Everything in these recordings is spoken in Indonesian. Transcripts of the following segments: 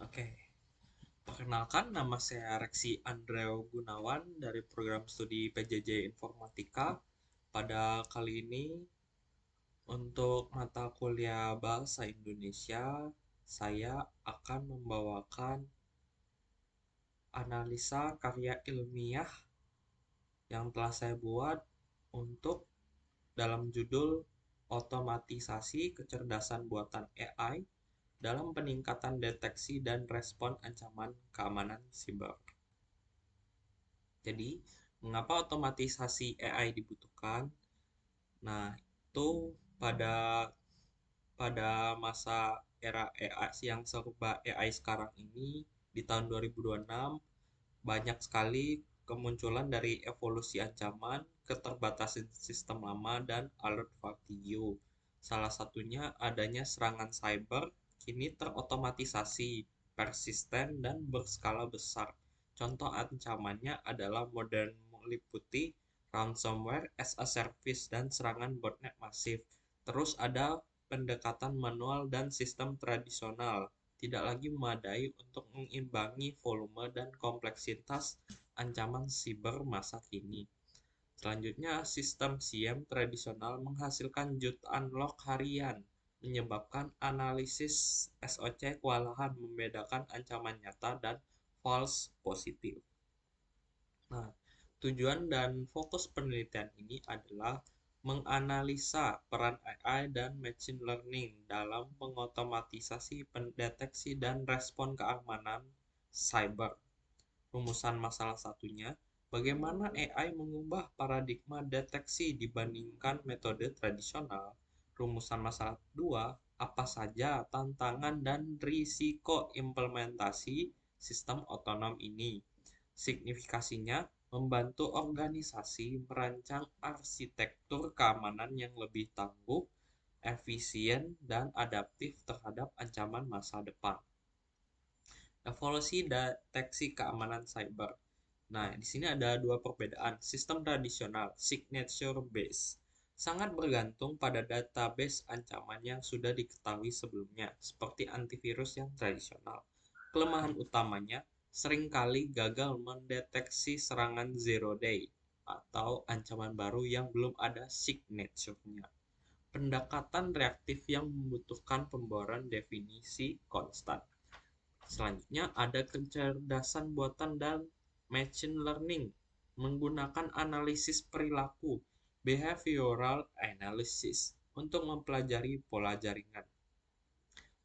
Oke, perkenalkan nama saya Reksi Andreo Gunawan dari program studi PJJ Informatika. Pada kali ini untuk mata kuliah Bahasa Indonesia, saya akan membawakan analisa karya ilmiah yang telah saya buat untuk dalam judul Otomatisasi Kecerdasan Buatan AI dalam peningkatan deteksi dan respon ancaman keamanan siber. Jadi, mengapa otomatisasi AI dibutuhkan? Nah, itu pada pada masa era AI yang serba AI sekarang ini di tahun 2026 banyak sekali kemunculan dari evolusi ancaman, keterbatasan sistem lama dan alert fatigue. Salah satunya adanya serangan cyber kini terotomatisasi, persisten dan berskala besar. Contoh ancamannya adalah modern meliputi ransomware as a service dan serangan botnet masif. Terus ada pendekatan manual dan sistem tradisional tidak lagi memadai untuk mengimbangi volume dan kompleksitas ancaman siber masa kini. Selanjutnya, sistem SIEM tradisional menghasilkan jutaan log harian, menyebabkan analisis SOC kewalahan membedakan ancaman nyata dan false positif. Nah, tujuan dan fokus penelitian ini adalah menganalisa peran AI dan machine learning dalam mengotomatisasi pendeteksi dan respon keamanan cyber. Rumusan masalah satunya, bagaimana AI mengubah paradigma deteksi dibandingkan metode tradisional. Rumusan masalah kedua, apa saja tantangan dan risiko implementasi sistem otonom ini. Signifikasinya, membantu organisasi merancang arsitektur keamanan yang lebih tangguh, efisien, dan adaptif terhadap ancaman masa depan. Evolusi deteksi keamanan cyber. Nah, di sini ada dua perbedaan. Sistem tradisional, signature based, sangat bergantung pada database ancaman yang sudah diketahui sebelumnya, seperti antivirus yang tradisional. Kelemahan utamanya seringkali gagal mendeteksi serangan zero day atau ancaman baru yang belum ada signature-nya. Pendekatan reaktif yang membutuhkan pemboran definisi konstan. Selanjutnya ada kecerdasan buatan dan machine learning menggunakan analisis perilaku behavioral analysis untuk mempelajari pola jaringan.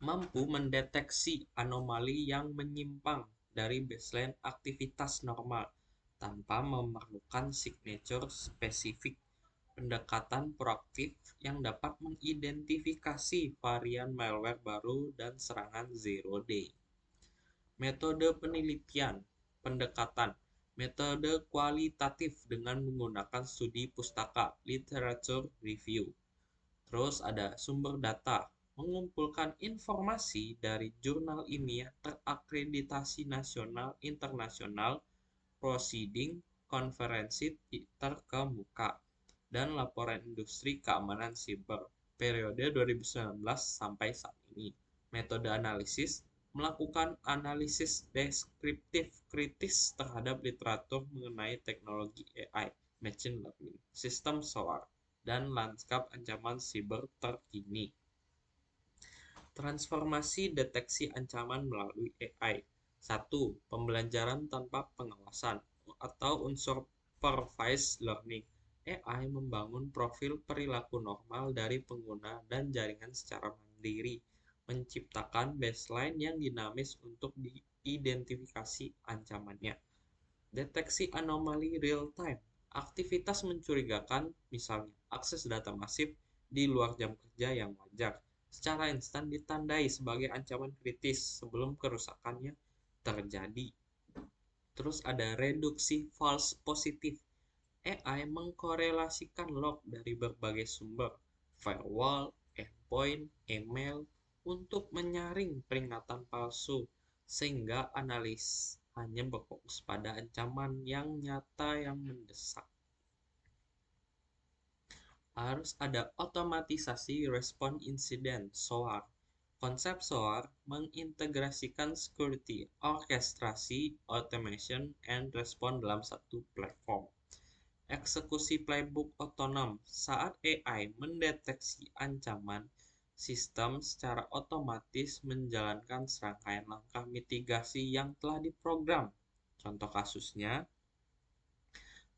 Mampu mendeteksi anomali yang menyimpang dari baseline aktivitas normal tanpa memerlukan signature spesifik. Pendekatan proaktif yang dapat mengidentifikasi varian malware baru dan serangan zero day. Metode penelitian, pendekatan, metode kualitatif dengan menggunakan studi pustaka, literature review. Terus ada sumber data, mengumpulkan informasi dari jurnal ilmiah terakreditasi nasional, internasional, proceeding, konferensi terkemuka, dan laporan industri keamanan siber periode 2019 sampai saat ini. Metode analisis melakukan analisis deskriptif kritis terhadap literatur mengenai teknologi AI, machine learning, sistem SOAR, dan lanskap ancaman siber terkini. Transformasi deteksi ancaman melalui AI. 1. Pembelajaran tanpa pengawasan atau unsupervised learning. AI membangun profil perilaku normal dari pengguna dan jaringan secara mandiri, menciptakan baseline yang dinamis untuk diidentifikasi ancamannya. Deteksi anomali real time. Aktivitas mencurigakan, misalnya akses data masif di luar jam kerja yang wajar, secara instan ditandai sebagai ancaman kritis sebelum kerusakannya terjadi. Terus ada reduksi false positif. AI mengkorelasikan log dari berbagai sumber, firewall, endpoint, email, untuk menyaring peringatan palsu, sehingga analis hanya berfokus pada ancaman yang nyata yang mendesak. Harus ada otomatisasi respon insiden SOAR. Konsep SOAR mengintegrasikan security, orkestrasi, automation, and respon dalam satu platform. Eksekusi playbook otonom saat AI mendeteksi ancaman, sistem secara otomatis menjalankan serangkaian langkah mitigasi yang telah diprogram. Contoh kasusnya,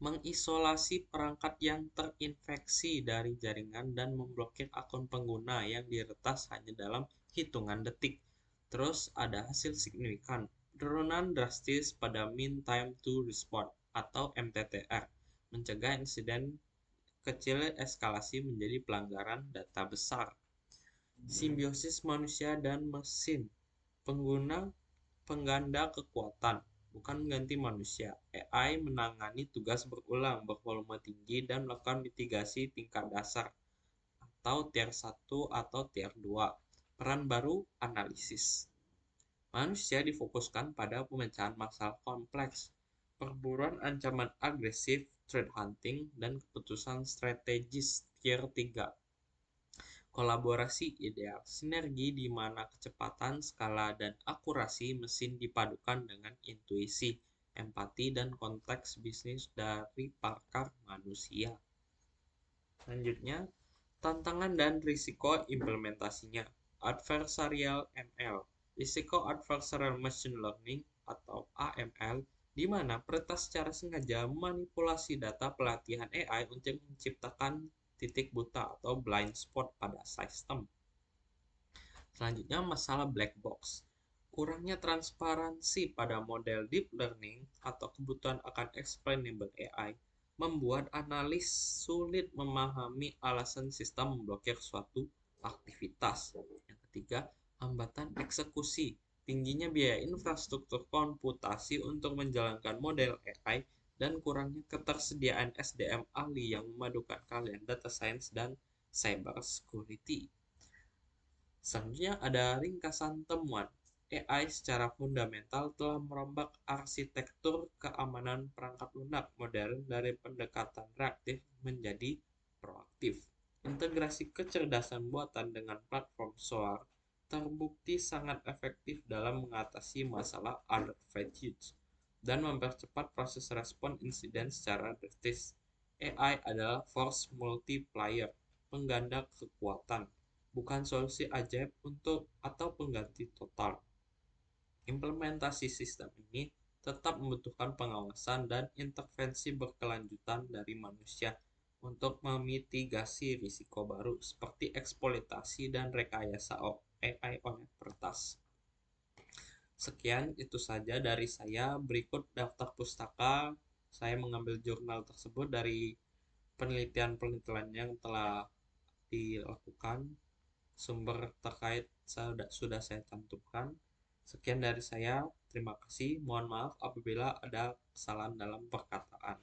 mengisolasi perangkat yang terinfeksi dari jaringan dan memblokir akun pengguna yang diretas hanya dalam hitungan detik. Terus ada hasil signifikan, penurunan drastis pada mean time to respond atau MTTR, mencegah insiden kecil eskalasi menjadi pelanggaran data besar. Simbiosis manusia dan mesin, pengguna pengganda kekuatan, bukan mengganti manusia. AI menangani tugas berulang bervolume tinggi dan melakukan mitigasi tingkat dasar atau tier 1 atau tier 2. Peran baru analisis. Manusia difokuskan pada pemecahan masalah kompleks, perburuan ancaman agresif, threat hunting, dan keputusan strategis tier 3. Kolaborasi ideal, sinergi di mana kecepatan, skala, dan akurasi mesin dipadukan dengan intuisi, empati, dan konteks bisnis dari pakar manusia. Selanjutnya, tantangan dan risiko implementasinya. Adversarial ML, risiko adversarial machine learning atau AML, di mana peretas secara sengaja memanipulasi data pelatihan AI untuk menciptakan titik buta atau blind spot pada sistem. Selanjutnya, masalah black box. Kurangnya transparansi pada model deep learning atau kebutuhan akan explainable AI membuat analis sulit memahami alasan sistem memblokir suatu aktivitas. Yang ketiga, hambatan eksekusi. Tingginya biaya infrastruktur komputasi untuk menjalankan model AI dan kurangnya ketersediaan SDM ahli yang memadukan keahlian data science dan cyber security. Selanjutnya ada ringkasan temuan. AI secara fundamental telah merombak arsitektur keamanan perangkat lunak modern dari pendekatan reaktif menjadi proaktif. Integrasi kecerdasan buatan dengan platform SOAR terbukti sangat efektif dalam mengatasi masalah alert fatigue dan mempercepat proses respon insiden secara drastis. AI adalah force multiplier, pengganda kekuatan, bukan solusi ajaib untuk atau pengganti total. Implementasi sistem ini tetap membutuhkan pengawasan dan intervensi berkelanjutan dari manusia untuk memitigasi risiko baru seperti eksploitasi dan rekayasa AI oleh peretas. Sekian itu saja dari saya. Berikut daftar pustaka. Saya mengambil jurnal tersebut dari penelitian-penelitian yang telah dilakukan. Sumber terkait sudah saya cantumkan. Sekian dari saya. Terima kasih. Mohon maaf apabila ada kesalahan dalam perkataan.